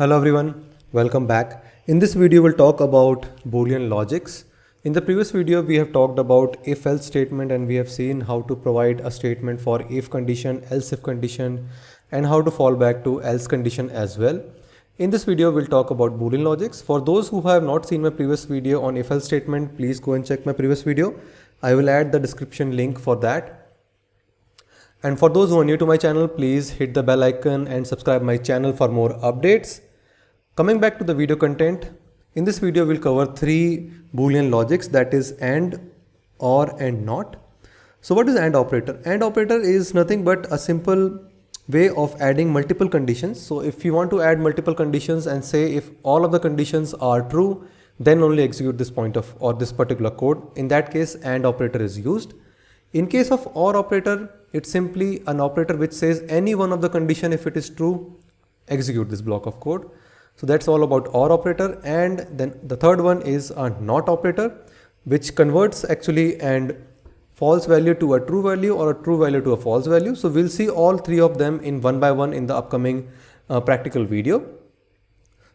Hello everyone, welcome back. In this video we'll talk about Boolean logics. In the previous video we have talked about if-else statement and we have seen how to provide a statement for if condition, else if condition and how to fall back to else condition as well. In this video we'll talk about Boolean logics. For those who have not seen my previous video on if-else statement, please go and check my previous video. I will add the description link for that. And for those who are new to my channel, please hit the bell icon and subscribe my channel for more updates. Coming back to the video content, in this video we'll cover three Boolean logics, that is AND, OR and NOT. So what is AND operator? AND operator is nothing but a simple way of adding multiple conditions. So if you want to add multiple conditions and say if all of the conditions are true, then only execute this point of or this particular code. In that case, AND operator is used. In case of OR operator, it's simply an operator which says any one of the condition, if it is true, execute this block of code. So that's all about OR operator. And then the third one is a NOT operator, which converts actually and false value to a true value or a true value to a false value. So we'll see all three of them in one by one in the upcoming practical video.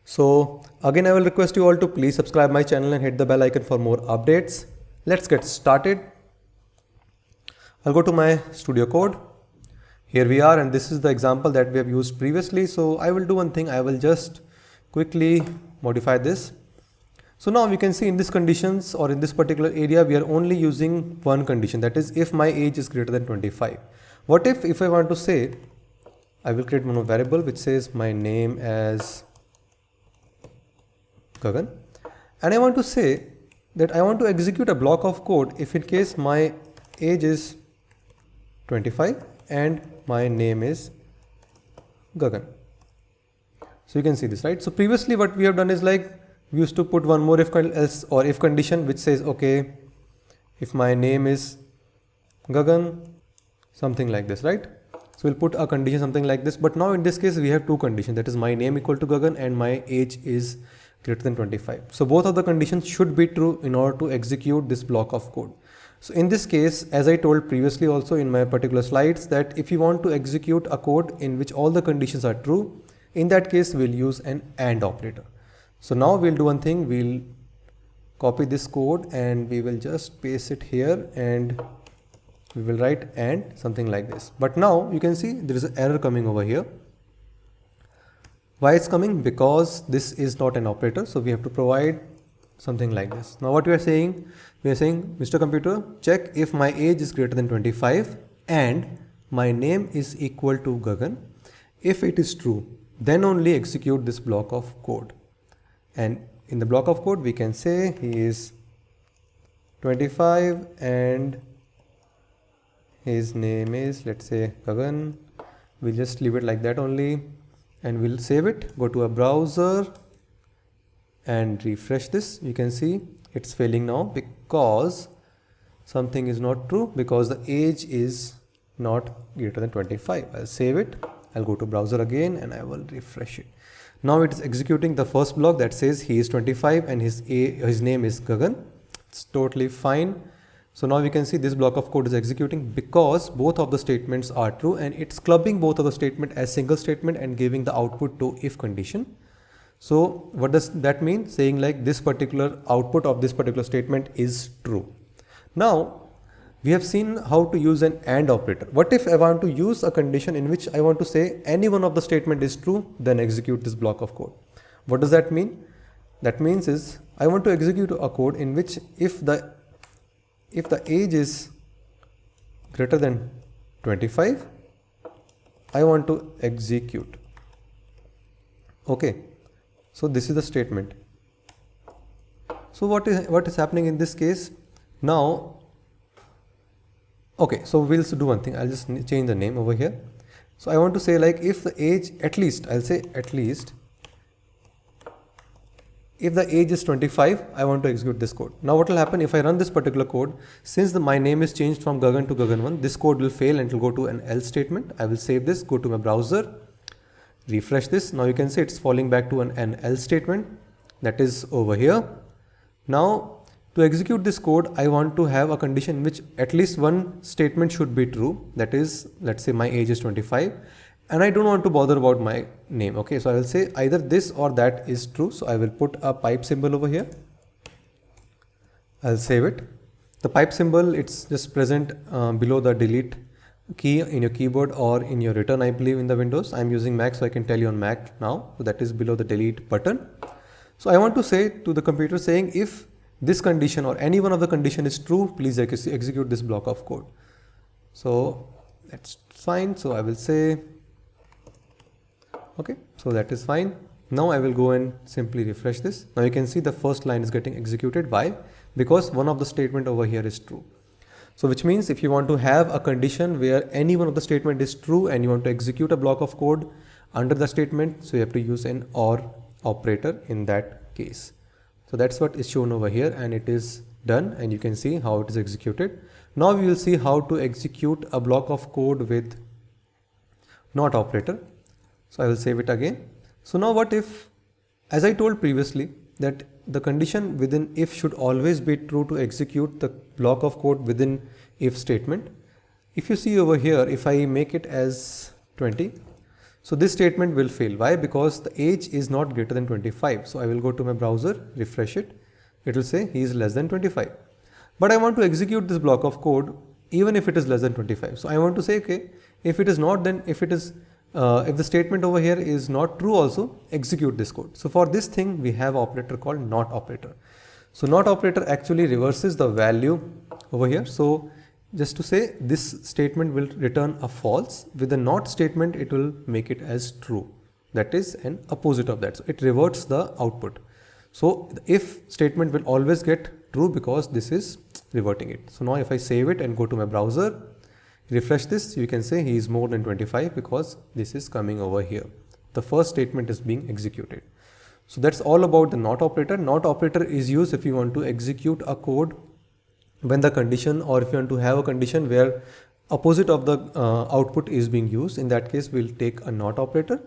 So again, I will request you all to please subscribe my channel and hit the bell icon for more updates. Let's get started. I'll go to my studio code. Here we are, and this is the example that we have used previously. So I will do one thing. I will just quickly modify this. So now we can see in these conditions or in this particular area, we are only using one condition, that is if my age is greater than 25. What if I want to say, I will create one variable which says my name as Gagan, and I want to say that I want to execute a block of code if in case my age is 25 and my name is Gagan. So you can see this, right? So previously what we have done is like we used to put one more if else or if condition which says, okay, if my name is Gagan, something like this, right? So we'll put a condition something like this. But now in this case we have two conditions, that is my name equal to Gagan and my age is greater than 25. So both of the conditions should be true in order to execute this block of code. So in this case, as I told previously also in my particular slides, that if you want to execute a code in which all the conditions are true, in that case we'll use an AND operator. So now we'll do one thing, we'll copy this code and we will just paste it here and we will write AND something like this. But now you can see there is an error coming over here. Why it's coming? Because this is not an operator, so we have to provide something like this. Now what we are saying, Mr. Computer, check if my age is greater than 25 and my name is equal to Gagan. If it is true, then only execute this block of code. And in the block of code we can say he is 25 and his name is, let's say, Gagan. We'll just leave it like that only and we'll save it, go to a browser and refresh this. You can see it's failing now because something is not true, because the age is not greater than 25. I'll save it. I'll go to browser again and I will refresh it. Now it is executing the first block that says he is 25 and his name is Gagan. It's totally fine. So now we can see this block of code is executing because both of the statements are true and it's clubbing both of the statement as single statement and giving the output to if condition. So what does that mean? Saying like this particular output of this particular statement is true. Now we have seen how to use an AND operator. What if I want to use a condition in which I want to say any one of the statement is true, then execute this block of code. What does that mean? That means is I want to execute a code in which if the age is greater than 25, I want to execute. Okay. So this is the statement. So what is happening in this case? Now, okay, so we'll do one thing. I'll just change the name over here. So I want to say like if the age at least, I'll say at least, if the age is 25, I want to execute this code. Now what will happen if I run this particular code? Since my name is changed from Gagan to Gagan1, this code will fail and it will go to an else statement. I will save this, go to my browser, refresh this. Now you can see it's falling back to an else statement that is over here. Now to execute this code, I want to have a condition in which at least one statement should be true. That is, let's say my age is 25 and I don't want to bother about my name. Okay, so I will say either this or that is true. So I will put a pipe symbol over here. I'll save it. The pipe symbol, it's just present below the delete key in your keyboard or in your return, I believe, in the Windows. I'm using Mac, so I can tell you on Mac now. So that is below the delete button. So I want to say to the computer saying if this condition or any one of the condition is true, please execute this block of code. So that's fine. So I will say, okay, so that is fine. Now I will go and simply refresh this. Now you can see the first line is getting executed. Why? Because one of the statement over here is true. So which means if you want to have a condition where any one of the statement is true and you want to execute a block of code under the statement, so you have to use an OR operator in that case. So that's what is shown over here, and it is done, and you can see how it is executed. Now we will see how to execute a block of code with not operator. So I will save it again. So now what if, as I told previously, that the condition within if should always be true to execute the block of code within if statement. If you see over here, if I make it as 20, so this statement will fail. Why? Because the age is not greater than 25. So I will go to my browser, refresh it. It will say he is less than 25. But I want to execute this block of code even if it is less than 25. So I want to say, okay, if it is not, then if the statement over here is not true also, execute this code. So for this thing, we have operator called not operator. So not operator actually reverses the value over here. So just to say, this statement will return a false. With the not statement, it will make it as true. That is an opposite of that. So it reverts the output. So the if statement will always get true because this is reverting it. So now if I save it and go to my browser, refresh this, you can say he is more than 25 because this is coming over here. The first statement is being executed. So that's all about the not operator. Not operator is used if you want to execute a code when the condition, or if you want to have a condition where opposite of the output is being used. In that case, we'll take a not operator.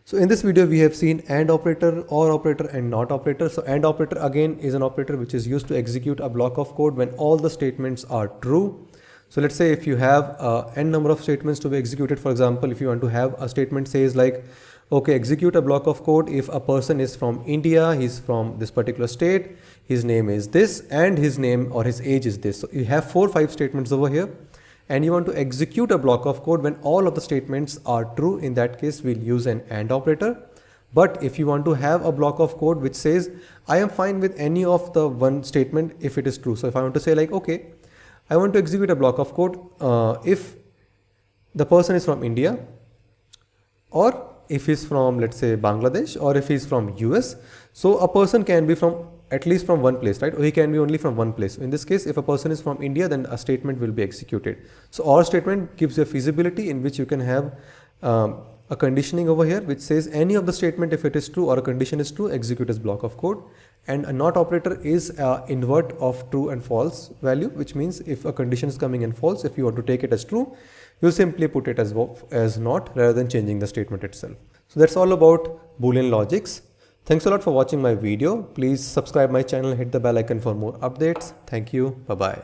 So in this video, we have seen AND operator, OR operator, and not operator. So AND operator again is an operator which is used to execute a block of code when all the statements are true. So let's say if you have n number of statements to be executed, for example, if you want to have a statement says like, okay, execute a block of code if a person is from India, he's from this particular state, his name is this, and his name or his age is this. So you have 4 or 5 statements over here, and you want to execute a block of code when all of the statements are true. In that case, we'll use an AND operator. But if you want to have a block of code which says, I am fine with any of the one statement if it is true. So if I want to say like, okay, I want to execute a block of code if the person is from India, or if he's from, let's say, Bangladesh, or if he's from US. So a person can be from at least from one place, right? Or he can be only from one place. In this case, if a person is from India, then a statement will be executed. So OR statement gives you a feasibility in which you can have a conditioning over here which says any of the statement, if it is true or a condition is true, execute as block of code. And a not operator is invert of true and false value, which means if a condition is coming in false, if you want to take it as true, you'll simply put it as not rather than changing the statement itself. So that's all about Boolean logics. Thanks a lot for watching my video. Please subscribe my channel, hit the bell icon for more updates. Thank you. Bye-bye.